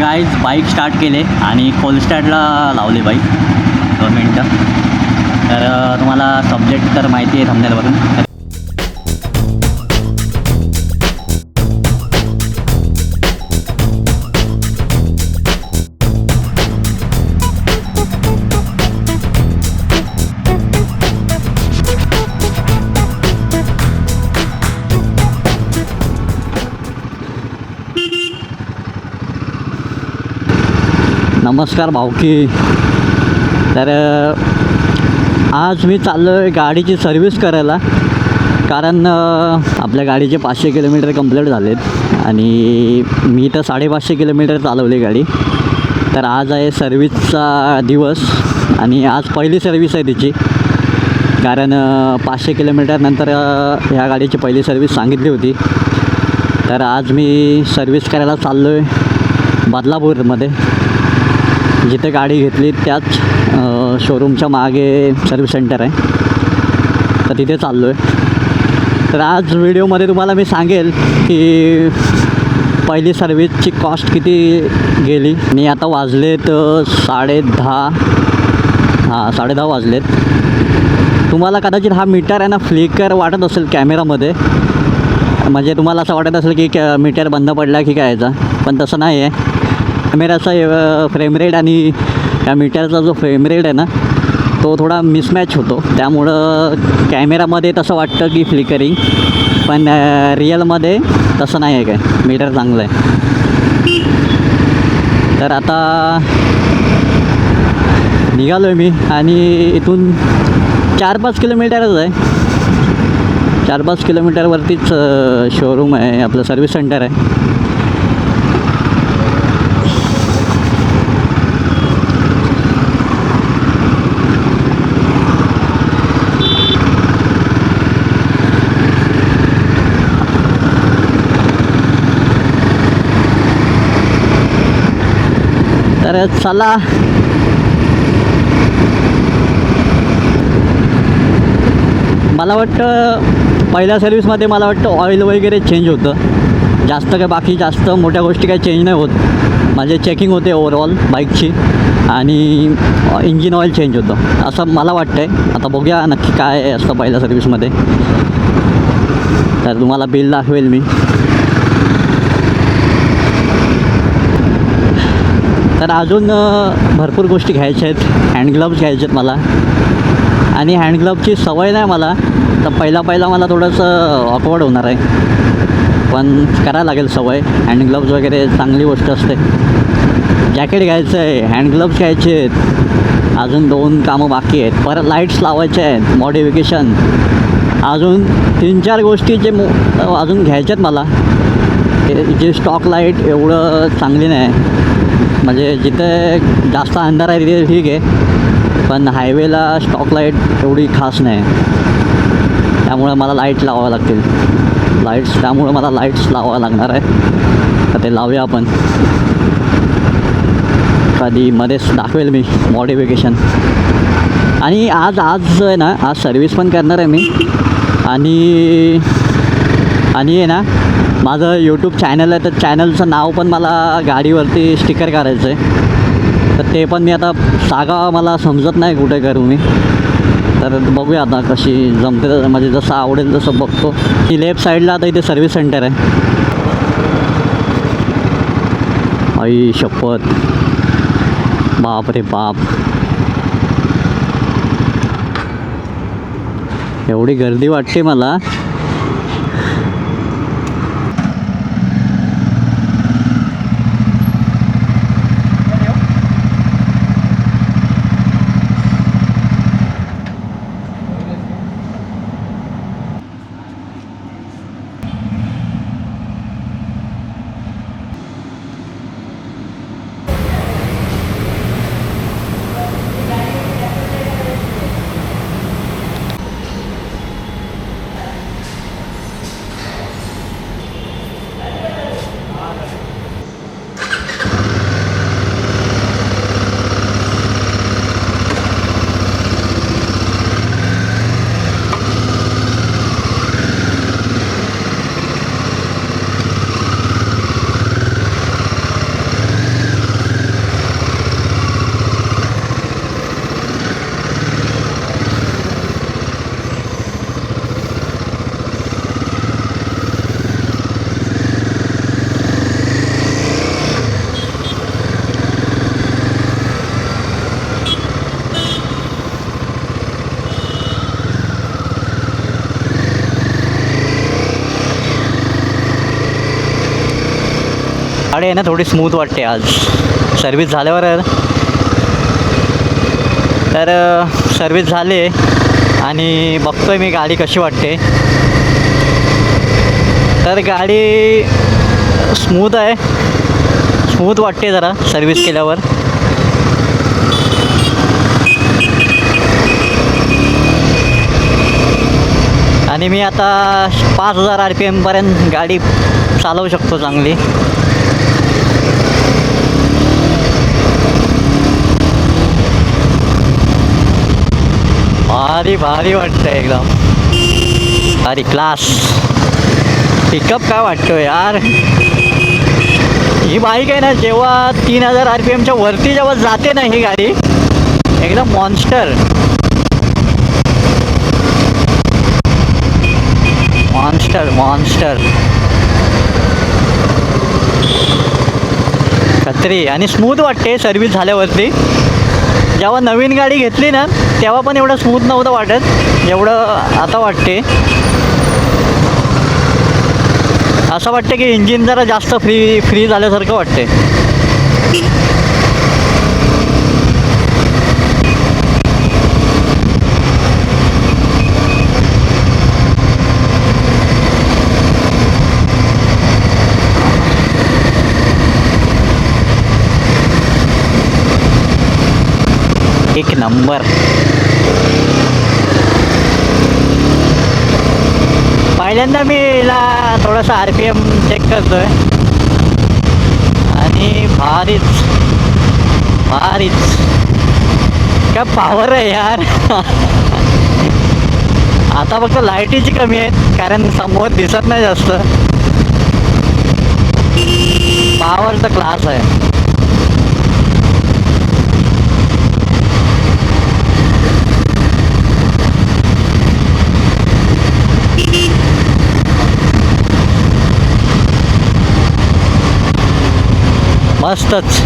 Guys bike start केले आणि cold स्टार्टला लावले बाईक 2 मिनटं. तर तुम्हाला सब्जेक्ट तर माहिती आहे थंबनेलवरून. नमस्कार भाऊकी. तर आज मी चाललो आहे गाडीची सर्व्हिस करायला, कारण आपल्या गाडीचे 500 किलोमीटर कंप्लीट झालेत आणि मी तर 550 किलोमीटर चालवली गाडी. तर आज आहे सर्व्हिसचा दिवस आणि आज पहिली सर्व्हिस आहे तिची, कारण 500 किलोमीटर नंतर ह्या गाडीची पहिली सर्व्हिस सांगितली होती. तर आज मी सर्व्हिस करायला चाललो आहे बदलापूरमध्ये. जिथे गाडी घेतली त्याच शोरूमच्या मागे सर्व्हिस सेंटर आहे, तर तिथे चाललो आहे. तर आज व्हिडिओमध्ये तुम्हाला मी सांगेल की पहिली सर्व्हिसची कॉस्ट किती गेली. आणि आता वाजलेत 10:30. 10:30 वाजलेत. तुम्हाला कदाचित हा मीटर आहे ना फ्लिकर वाटत असेल कॅमेरामध्ये, म्हणजे तुम्हाला असं वाटत असेल की मीटर बंद पडला की काय याचा, पण तसं नाही आहे. कॅमेराचा फ्रेम रेट आणि त्या मीटरचा जो फ्रेम रेट आहे ना तो थोडा मिसमॅच होतो, त्यामुळं कॅमेरामध्ये तसं वाटतं की फ्लिकरिंग, पण रिअलमध्ये तसं नाही आहे. काय मीटर चांगलं आहे. तर आता निघालो आहे मी आणि इथून 4-5 किलोमीटरच आहे. 4-5 किलोमीटरवरतीच शोरूम आहे, आपलं सर्व्हिस सेंटर आहे. तर चला मला वाटतं पहिल्या सर्व्हिसमध्ये मला वाटतं ऑइल वगैरे चेंज होतं. जास्त काय बाकी जास्त मोठ्या गोष्टी काही चेंज नाही होत. माझे चेकिंग होते ओव्हरऑल बाईकची आणि इंजिन ऑइल चेंज होतं असं मला वाटतं आहे. आता बघूया नक्की काय असतं पहिल्या सर्व्हिसमध्ये, तर तुम्हाला बिल दाखवेल मी. तर अजून भरपूर गोष्टी घ्यायच्या आहेत. हँडग्लव्ज घ्यायचे आहेत मला, आणि हँडग्लव्जची सवय नाही मला, तर पहिला मला थोडंसं ऑकवर्ड होणार आहे, पण करायला लागेल सवय. हँडग्लव्ज वगैरे चांगली गोष्ट असते. जॅकेट घ्यायचं आहे, हँडग्लव्ज घ्यायचे आहेत, अजून 2 कामं बाकी आहेत. परत लाईट्स लावायचे आहेत, मॉडिफिकेशन, अजून 3-4 गोष्टी जे अजून घ्यायच्या आहेत मला. जे स्टॉक लाईट एवढं चांगली नाही, म्हणजे जिथे जास्त अंधार आहे तिथे ठीक आहे, पण हायवेला स्टॉक लाईट एवढी खास नाही, त्यामुळे मला लाईट लावावं लागतील. त्यामुळे मला लाईट्स लावावं लागणार आहे. तर ते लावूया आपण. कधी मध्येच दाखवेल मी मॉडिफिकेशन. आणि आज आहे ना, आज सर्व्हिस पण करणार आहे मी. आणि आहे ना, माझं यूट्यूब चॅनल आहे, तर चॅनलचं नाव पण मला गाडीवरती स्टिकर करायचं आहे. तर ते पण मी आता जागा मला समजत नाही कुठे करू मी, तर बघूया आता कशी जमते, तर म्हणजे जसं आवडेल तसं बघतो. की लेफ्ट साईडला आता इथे सर्व्हिस सेंटर आहे. आई शपथ, बाप रे बाप, एवढी गर्दी वाटते मला. गाडी आहे ना थोडी स्मूथ वाटते आज सर्विस झाल्यावर. तर सर्विस झाली आणि बघतोय मी गाडी कशी वाटते. तर गाडी स्मूथ आहे, स्मूथ वाटते जरा सर्विस केल्यावर. आणि मी आता 5000 RPM पर्यंत गाडी चालवू शकतो चांगली. भारी भारी वाटतं एकदम, भारी क्लास. पिकअप काय वाटतो यार. ही बाईक आहे ना जेव्हा 3000 RPMच्या वरती जेव्हा जाते ना ही गाडी एकदम मॉन्स्टर मॉन्स्टर मॉन्स्टर खत्री. आणि स्मूथ वाटते सर्विस झाल्यावरती. जेव्हा नवीन गाडी घेतली ना तेव्हा पण एवढं स्मूथ नव्हतं वाटत एवढं आता वाटते. असं वाटतं की इंजिन जरा जास्त फ्री झाल्यासारखं वाटते. एक नंबर. पहिल्यांदा मी हिला थोडासा RPM चेक करतोय आणि भारीच भारीच काय पॉवर आहे यार. आता फक्त लाईटीची कमी आहे कारण समोर दिसत नाही जास्त. पॉवरचा क्लास आहे. मस्तच.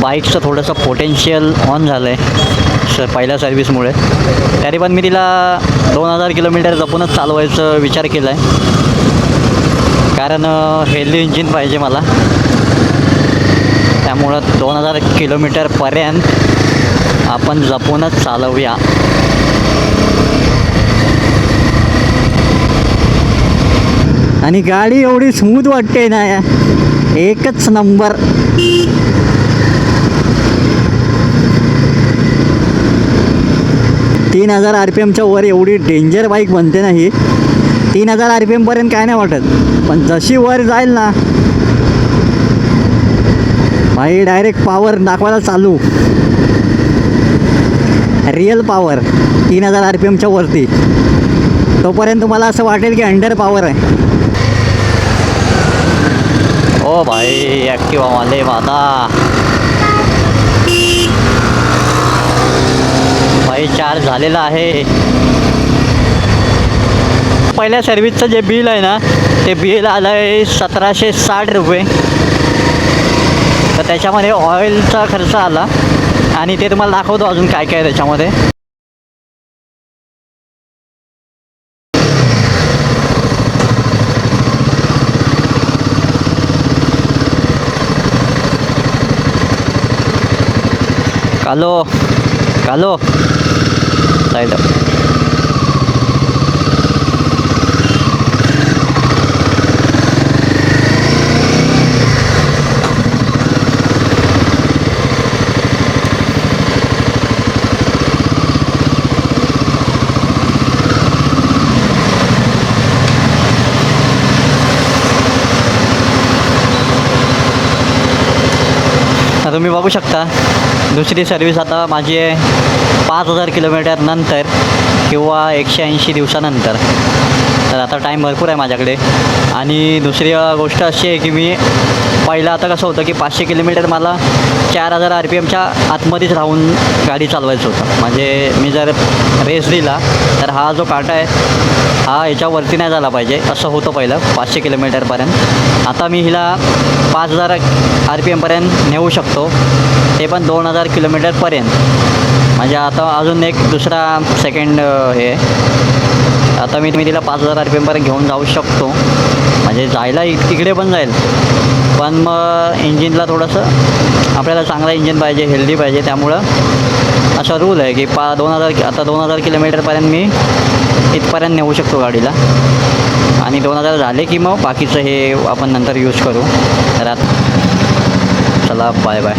बाईकचं थोडंसं पोटेन्शियल ऑन झालं आहे पहिल्या सर्विसमुळे. तरी पण मी तिला 2000 किलोमीटर जपूनच चालवायचं विचार केला आहे कारण हेल्दी इंजिन पाहिजे मला. त्यामुळं 2000 किलोमीटरपर्यंत आपण जपूनच चालवूया. आणि गाडी एवढी स्मूथ वाटते ना एकच नंबर. तीन 3000 RPMच्या वर एवढी डेंजर बाईक बनते ना ही. 3000 RPM पर्यंत काय नाही वाटत पण जशी वर जाईल ना भाई डायरेक्ट पॉवर दाखवायला चालू. रिअल पॉवर 3000 RPMच्या वरती. तोपर्यंत तुम्हाला असं वाटेल की अंडर पॉवर आहे. ओ भाई ॲक्टिवा वाले वादा भाई चार्ज झालेला आहे. पहिल्या सर्विसचं जे बिल आहे ना ते बिल आलं आहे 1760 रुपये. तर त्याच्यामध्ये ऑइलचा खर्च आला आणि ते तुम्हाला दाखवतो अजून काय काय त्याच्यामध्ये. कालो कालो साईड. तुम्ही बघू शकता दुसरी सर्विस आता माझी आहे 5000 किलोमीटर नंतर किंवा 180 दिवसानंतर. तर आता टाईम भरपूर आहे माझ्याकडे. आणि दुसरी गोष्ट अशी आहे की मी पहिलं आता कसं होतं की 500 किलोमीटर मला 4000 RPMच्या आतमध्येच राहून गाडी चालवायचं होतं. म्हणजे मी जर रेस दिला तर हा जो काटा आहे हा याच्यावरती नाही झाला पाहिजे असं होतं पहिलं 500 किलोमीटरपर्यंत. आता मी हिला 5000 RPMपर्यंत नेऊ शकतो, ते पण 2000 किलोमीटरपर्यंत. म्हणजे आता अजून एक दुसरा सेकंड हे आता मी तिला 5000 RPMपर्यंत घेऊन जाऊ शकतो. म्हणजे जायला तिकडे पण जाईल, पण मग इंजिनला थोडंसं आपल्याला चांगला इंजिन पाहिजे, हेल्दी पाहिजे. त्यामुळं असा रूल आहे की 2000 किलोमीटरपर्यंत मी इथपर्यंत नेऊ शकतो गाडीला. आणि 2000 झाले की मग बाकीचं हे आपण नंतर यूज करू. तर चला बाय बाय.